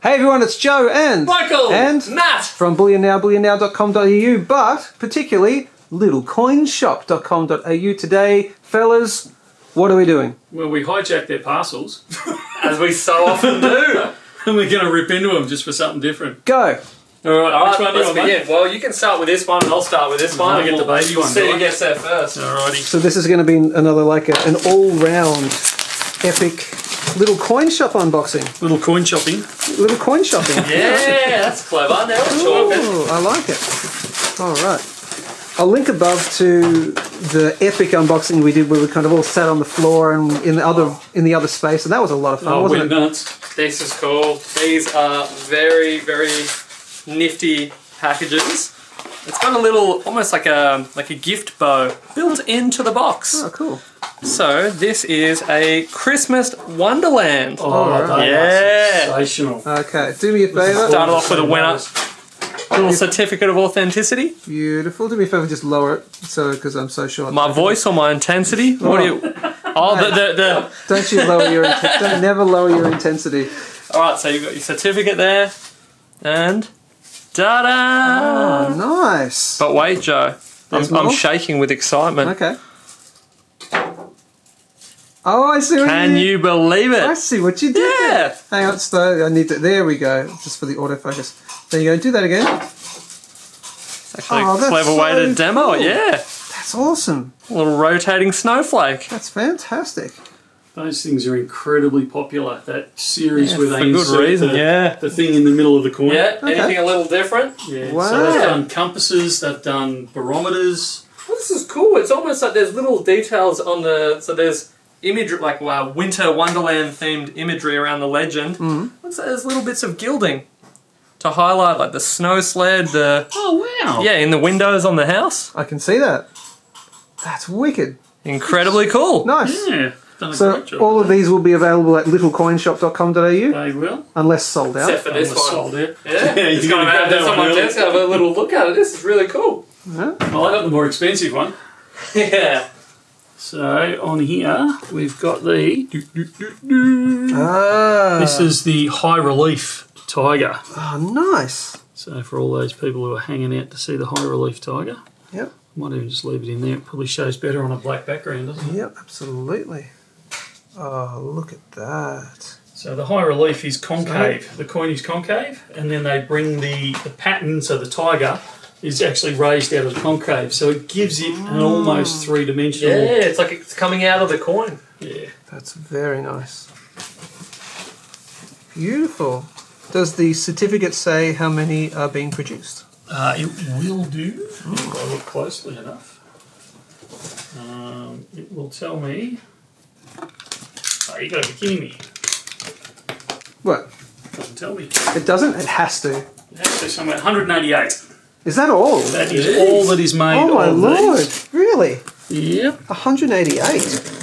Hey everyone, it's Joe and Michael and Matt from Bullion Now, bullionnow.com.au, but particularly littlecoinshop.com.au. Today, fellas, what are we doing? Well, we hijacked their parcels, as we so often do. and we're going to rip into them just for something different. Go. All right, All which right, one do you let's want, mate? begin. Well, you can start with this one, and I'll start with this one. I'll get the baby We'll one, see do who I? gets there first. Alrighty. So this is going to be another an all-round epic little coin shop unboxing. Little coin shopping. Little coin shopping. Yeah, that's clever. Now we're talking. Ooh, I like it. All right. I'll link above to the epic unboxing we did where we kind of all sat on the floor and in the other space, and that was a lot of fun, Oh, wasn't wind it? nuts. This is cool. These are very, very nifty packages. It's got a little, almost like a gift bow built into the box. Oh, cool. So this is a Christmas Wonderland. Oh, they yeah. are sensational. Okay, do me a favour. Started off with a winner. Little certificate of authenticity. Beautiful. Do me a favour, just lower it, because I'm so short. My voice or my intensity? What do you? Oh, the. Don't you lower your don't never lower your intensity. All right, so you've got your certificate there, and ta-da! Oh, nice. But wait, Joe, There's I'm more? shaking with excitement. Okay. Oh, I see what Can you you believe I it? see what you did. Yeah. There. Hang on, I need to. There we go. Just for the autofocus. There you go. Do that again. Actually, Oh, a that's clever way so to demo cool. it. Yeah, That's awesome. a little rotating snowflake. That's fantastic. Those things are incredibly popular. That series Yeah, where for they good insert reason. Yeah. the thing in the middle of the coin. Yeah. Okay. Anything a little different? Yeah. Wow. So they've done compasses, they've done barometers. Well, this is cool. It's almost like there's little details on the. So there's imagery, like winter Wonderland themed imagery around the legend. Looks like there's little bits of gilding to highlight, like the snow sled. Oh, wow. Yeah, in the windows on the house. I can see that. That's wicked. Incredibly cool. Nice. Yeah. Done a So great job. all of these will be available at littlecoinshop.com.au They will. unless sold out. Except for this Almost one. sold it. Yeah, it's you going gotta to grab have that one someone early. else have a little look at it. This is really cool. Well, I got the more expensive one. Yeah. So on here we've got the. Ah. This is the high relief tiger. Oh, nice. So for all those people who are hanging out to see the high relief tiger, Yep. might even just leave it in there. It probably shows better on a black background, doesn't it? Yep, absolutely. Oh, look at that. So the high relief is concave. The coin is concave, and then they bring the pattern, so the tiger is actually raised out of the concave. So it gives it an almost three-dimensional. Yeah, it's like it's coming out of the coin. Yeah. That's very nice. Beautiful. Does the certificate say how many are being produced? It will do, if I look closely enough. It will tell me. Oh, you got to be kidding me. What? It doesn't tell me. It doesn't? It has to. It has to somewhere. 188. Is that all? That is all that is made Oh my of lord. these. Really? Yep. 188.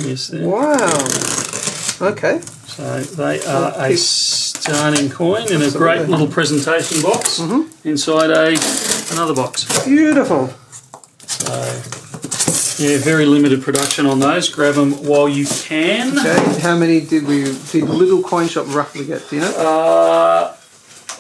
Yes, there. Wow. Okay. So they are a stunning coin in a great little presentation box inside another box. Beautiful. So, yeah, very limited production on those. Grab them while you can. Okay. How many did Little Coin Shop roughly get? Do you know?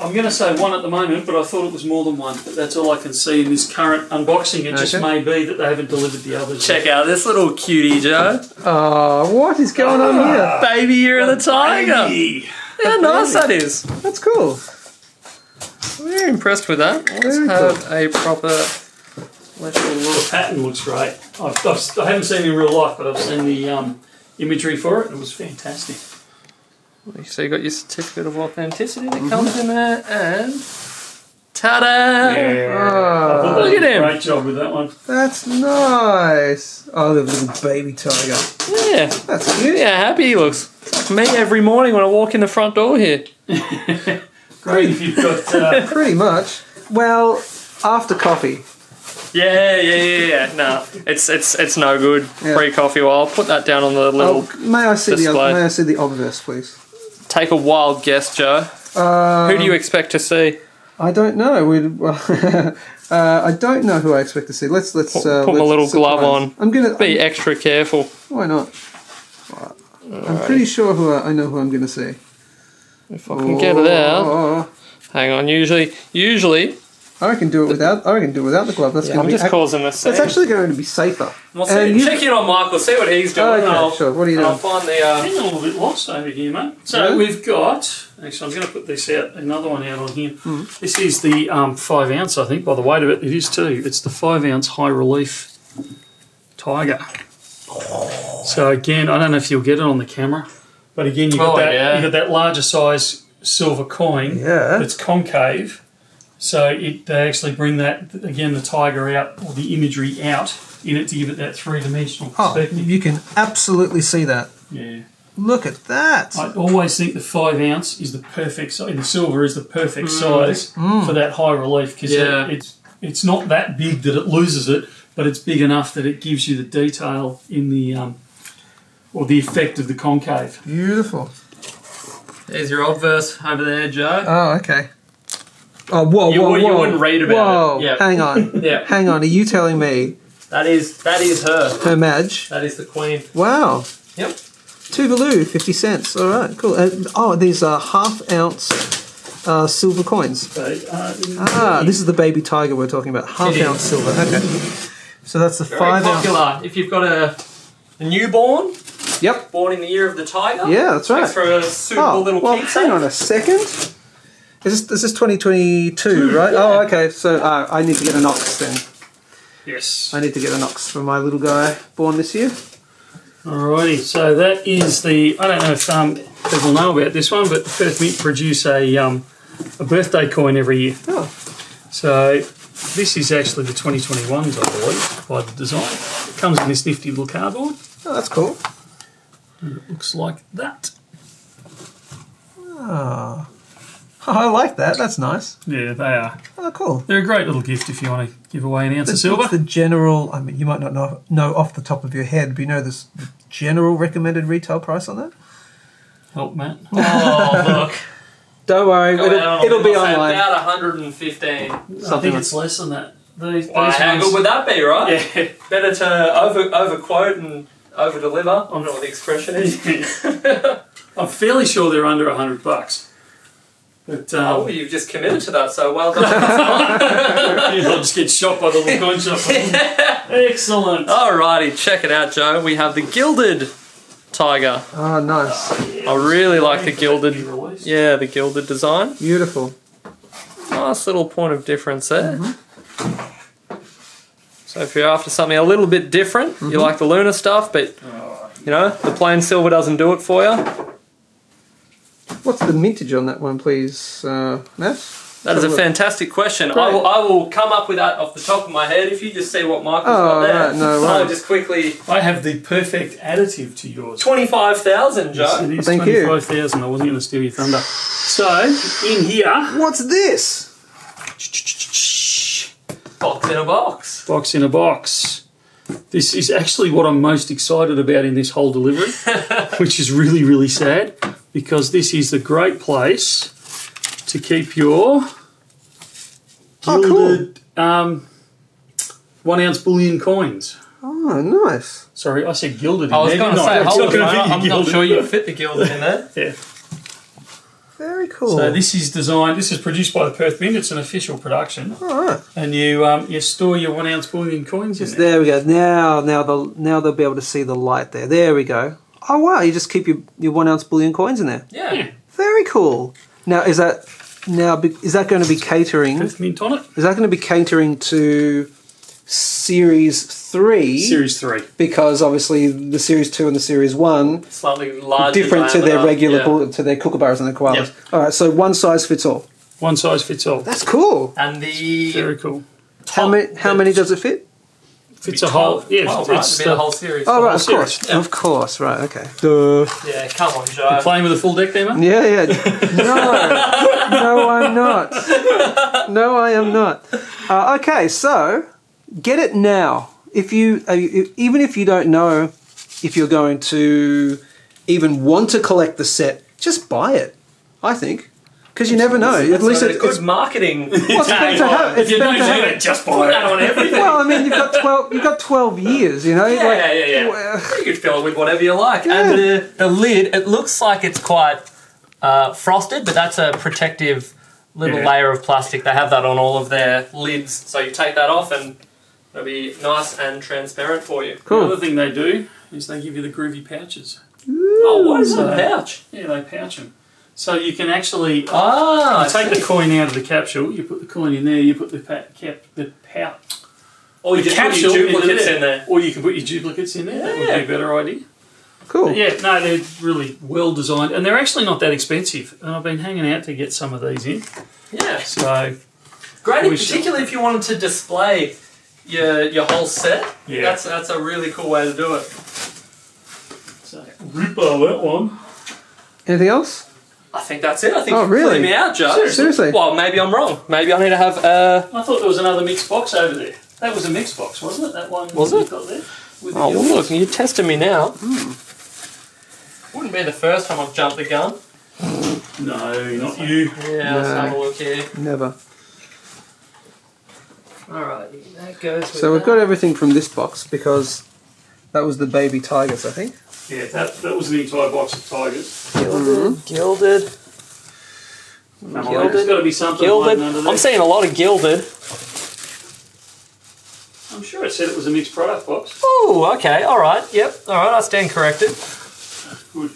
I'm going to say one at the moment, but I thought it was more than one. But that's all I can see in this current unboxing. It just may be that they haven't delivered the others. Check out this little cutie, Joe. Oh, what is going on here? Baby year of the tiger. Baby. How nice that is. That's cool. Very impressed with that. Let's Very have a proper little The look. pattern looks great. I haven't seen it in real life, but I've seen the imagery for it. It was fantastic. So you got your certificate of authenticity that comes in there, and ta-da! Oh, Look at him. Great job with that one. that's nice. Oh, the little baby tiger. Yeah, That's cute. yeah, happy he looks. It's like me every morning when I walk in the front door here. Great if you've got. Pretty much. Well, after coffee. Yeah. No, it's no good. Yeah. Pre-coffee. Well, I'll put that down on the little. Oh, may I see display. the obverse, please? Take a wild guess, Joe. Who do you expect to see? I don't know. I don't know who I expect to see. Let's Put my little glove on. I'm gonna Be extra careful. Why not? I'm pretty sure I know who I'm gonna see. If I can get it out. Hang on. Usually. I reckon do it without the glove. That's Yeah, going I'm to be. just causing a scene. It's actually going to be safer. We'll see, check in on Michael. See what he's doing. Okay, sure. What are you doing? I'll find the. Getting a little bit lost over here, mate. So we've got. Actually, I'm going to put this out. Another one out on here. This is the 5 ounce. I think by the weight of it, it is too. It's the 5 ounce high relief Tiger. So again, I don't know if you'll get it on the camera, but again, you've got you got that larger size silver coin. Yeah. That's concave. So they actually bring that, again, the tiger out, or the imagery out in it to give it that three-dimensional perspective. You can absolutely see that. Yeah. Look at that. I always think the 5 ounce is the perfect size, and the silver is the perfect size for that high relief, because it's not that big that it loses it, but it's big enough that it gives you the detail in the, or the effect of the concave. Beautiful. There's your obverse over there, Joe. Oh, okay. Oh, whoa. You wouldn't read about it. Yeah. Hang on. Yeah. Hang on. Are you telling me That is her. her Madge? That is the queen. Wow. Yep. Tuvalu, 50 cents. All right, cool. These are half-ounce silver coins. This is the baby tiger we're talking about. Half-ounce silver. Okay. So that's the Very 5 ounce. popular. If you've got a newborn, Yep. born in the year of the tiger. Yeah, that's right. Makes for a suitable little well, keepsake. hang on a second. Is this 2022, right? yeah. Oh, okay. So I need to get an ox then. Yes. I need to get an ox for my little guy born this year. Alrighty, so that is the, I don't know if people know about this one, but Perth Mint produce a birthday coin every year. Oh. So this is actually the 2021s, I believe, by the design. It comes in this nifty little cardboard. Oh, that's cool. And it looks like that. Oh. I like that. That's nice. Yeah, they are. Oh, cool. They're a great little gift if you want to give away an ounce of silver. What's the general, I mean, you might not know off the top of your head, but you know the general recommended retail price on that? Help, Matt. Oh, look. Don't worry, it'll be online. About 115. I think it's less than that. These How ones- good would that be, right? Yeah. Better to over quote and over deliver. I don't know what the expression is. I'm fairly sure they're under $100. But Oh, you've just committed to that, so well done. I'll just get shot by the little coin shop. Excellent. Alrighty, check it out, Joe. We have the Gilded Tiger. Oh, nice. I really like the gilded. Released. Yeah, the gilded design. Beautiful. Nice little point of difference there. So if you're after something a little bit different, you like the Lunar stuff, but you know the plain silver doesn't do it for you. What's the mintage on that one, please, Matt? That is a fantastic question. I will come up with that off the top of my head if you just see what Michael's got there. Right, no I'll worries. just quickly. I have the perfect additive to yours. 25,000, Joe. Yes, it is. Thank you. 25,000. I wasn't going to steal your thunder. So in here, What's this? Box in a box. box in a box. This is actually what I'm most excited about in this whole delivery, which is really, really sad, because this is the great place to keep your gilded 1 ounce bullion coins. Oh, nice. Sorry, I said gilded. I was going to say, hold on, gonna I'm not sure you fit the gilded in there. Yeah. Very cool. So this is designed. This is produced by the Perth Mint. It's an official production, All right. and you store your 1 ounce bullion coins in there. There we go. Now they'll be able to see the light there. There we go. Oh wow! You just keep your 1 ounce bullion coins in there. Yeah. Very cool. Now is that going to be catering? Perth Mint on it. Is that going to be catering to Series 3? Series 3. Because obviously the Series 2 and the Series 1 Slightly larger. different to their diameter. regular Yeah. to their kookaburras and their koalas. Yep. All right, so one size fits all. One size fits all. That's cool. And the Very cool. How many does it fit? Fits a whole. Yeah, 12, right? it's It'd be the whole series. Oh, right, of whole course. series. Yeah. Of course, right, okay. Duh. Yeah, come on, Joe. playing with a full deck there, man. Yeah. No, I'm not. No, I am not. Okay, so get it now. If you, even if you don't know if you're going to even want to collect the set, just buy it. I think, because you never know. At least it's it's good marketing. Well, it's better to have. It's If you better don't to have have it, just Put buy that it. on everything. Well, I mean, you've got 12 years, you know. Yeah. Well, You could fill it with whatever you like. Yeah. And the lid, it looks like it's quite frosted, but that's a protective little layer of plastic. They have that on all of their lids. So you take that off and it'll be nice and transparent for you. Cool. The other thing they do is they give you the Groovy Pouches. Oh, what is a pouch? Yeah, they pouch them. So you can actually you take the coin out of the capsule, you put the coin in there, you put the pouch. Or you just put your duplicates in there. Or you can put your duplicates in there. That would be a better idea. Cool. But yeah, no, they're really well designed, and they're actually not that expensive. And I've been hanging out to get some of these in. Yeah. So great, particularly if you wanted to display your whole set. Yeah. That's a really cool way to do it. So ripper that one. Anything else? I think that's it. I think Oh, you're really? putting me out, Joe. Seriously? Well, maybe I'm wrong. Maybe I need to have I thought there was another mixed box over there. That was a mixed box, wasn't it? That one Was you it? got there. With Oh, the well, look, you're testing me now. Wouldn't be the first time I've jumped the gun. No, not you. Yeah, let's have a look here. Never. Alright, that goes with So we've got everything from this box because that was the baby tigers, I think. Yeah, that was the entire box of tigers. Gilded. Come on, there's got to be something Gilded. hiding under there. I'm seeing a lot of gilded. I'm sure it said it was a mixed product box. Oh, okay, alright, yep, alright, I stand corrected. Good.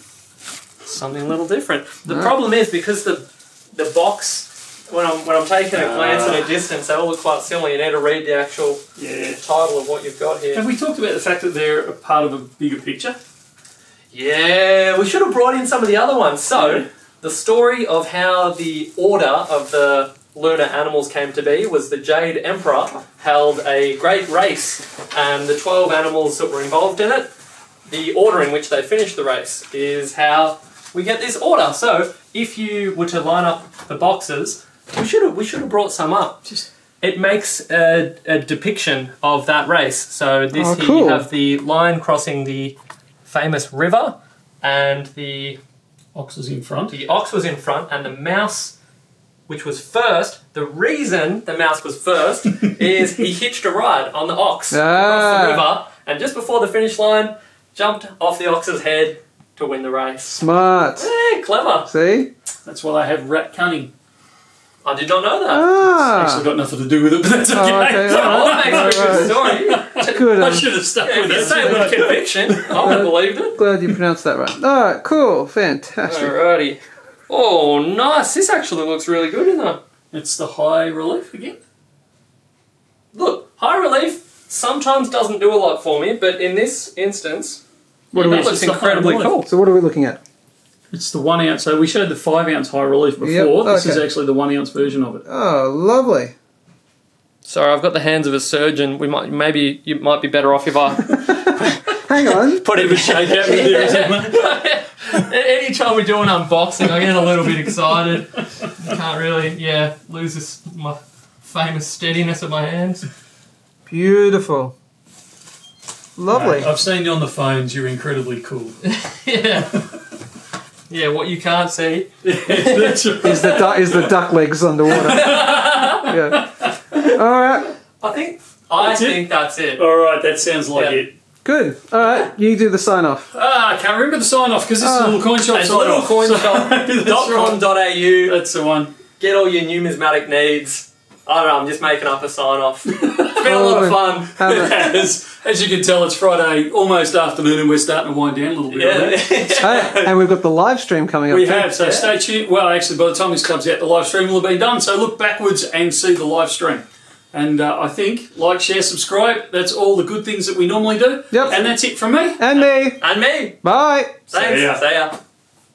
Something a little different. The problem is because the box, when I'm taking a glance at a distance, they all look quite similar. You need to read the actual title of what you've got here. Have we talked about the fact that they're a part of a bigger picture? Yeah, we should have brought in some of the other ones. So, the story of how the order of the lunar animals came to be was the Jade Emperor held a great race, and the 12 animals that were involved in it, the order in which they finished the race is how we get this order. So, if you were to line up the boxes, we should have brought some up. It makes a depiction of that race. So this here you have the line crossing the famous river, and the Ox was in front. The ox was in front, and the mouse, which was first. The reason the mouse was first is he hitched a ride on the ox across the river, and just before the finish line, jumped off the ox's head to win the race. Smart. Yeah, clever. See? That's why they have rat cunning. I did not know that. Ah. Actually got nothing to do with it, but that's okay. Okay. Well, that makes for a good story. Good. I should have stuck with If you it. say it with conviction, I would have believed it. Glad you pronounced that right. Alright, cool. Fantastic. Alrighty. Oh, nice. This actually looks really good in there. It's the high relief again. Look, high relief sometimes doesn't do a lot for me, but in this instance, that looks incredibly cool. So what are we looking at? It's the 1 ounce. So we showed the 5 ounce high relief before. Yep, This is actually the 1 ounce version of it. Oh, lovely. Sorry, I've got the hands of a surgeon. Maybe you might be better off if I Hang on. put it in shake at me there. Anytime we do an unboxing, I get a little bit excited. I can't really, lose my famous steadiness of my hands. Beautiful. Lovely. I've seen you on the phones. You're incredibly cool. Yeah. Yeah, what you can't see. That's right. Is the duck legs underwater. Yeah. Alright. I think that's it. All right, that sounds like it. Good. Alright, you do the sign off. I can't remember the sign off because this is a little coin shop. It's a little coin shop.com.au. That's the one. Get all your numismatic needs. I don't know, I'm just making up a sign off. It's been a lot of fun. As you can tell, it's Friday, almost afternoon, and we're starting to wind down a little bit. Hey, and we've got the live stream coming up. We have, so stay tuned. Well, actually, by the time this comes out, the live stream will have been done. So look backwards and see the live stream. And I think, like, share, subscribe. That's all the good things that we normally do. Yep. And that's it from me. And me. And me. Bye. Thanks. See ya. See ya.